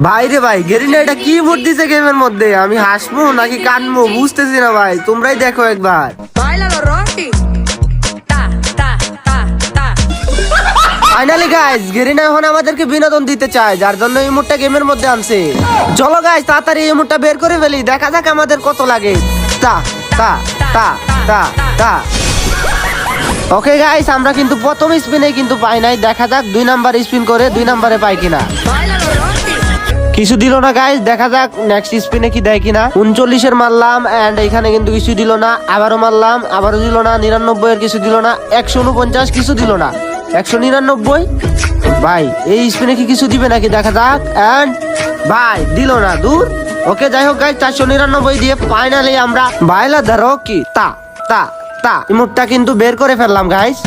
ভাই রে ভাই, গেরিনা এটা কি মুড দিছে গেমের মধ্যে? আমি হাসবো নাকি কানবো বুঝতেছি না ভাই, তোমরাই দেখো একবার। ফাইনালি গাইস, গেরিনা এখন আমাদেরকে বিনোদন দিতে চায়, যার জন্য এই মুডটা গেমের মধ্যে আনছে। চলো গাইস, তাড়াতাড়ি এই মুডটা বের করে ফেলি, দেখা যাক আমাদের কত লাগে। তা তা তা তা তা ওকে গাইস, আমরা কিন্তু প্রথম স্পিনে কিন্তু পাই নাই, দেখা যাক 2 নাম্বার স্পিন করে 2 নাম্বারে পাই কিনা। কিছু দিল না গাইস, দেখা যাক নেক্সট স্পিনে কি দেয় কিনা। 39-এর মারলাম এন্ড এখানে কিন্তু কিছু দিল না, আবারও মারলাম, আবারও দিল না। 99-এর কিছু দিল না, 149 কিছু দিল না, 199। ভাই এই স্পিনে কি কিছু দিবে নাকি দেখা যাক। এন্ড ভাই দিল না, দূর। ওকে যাই হোক গাইস, 499 দিয়ে ফাইনালি আমরা বাইলা ধরো কি তা তা তা ইমোটটা কিন্তু বের করে ফেললাম গাইস।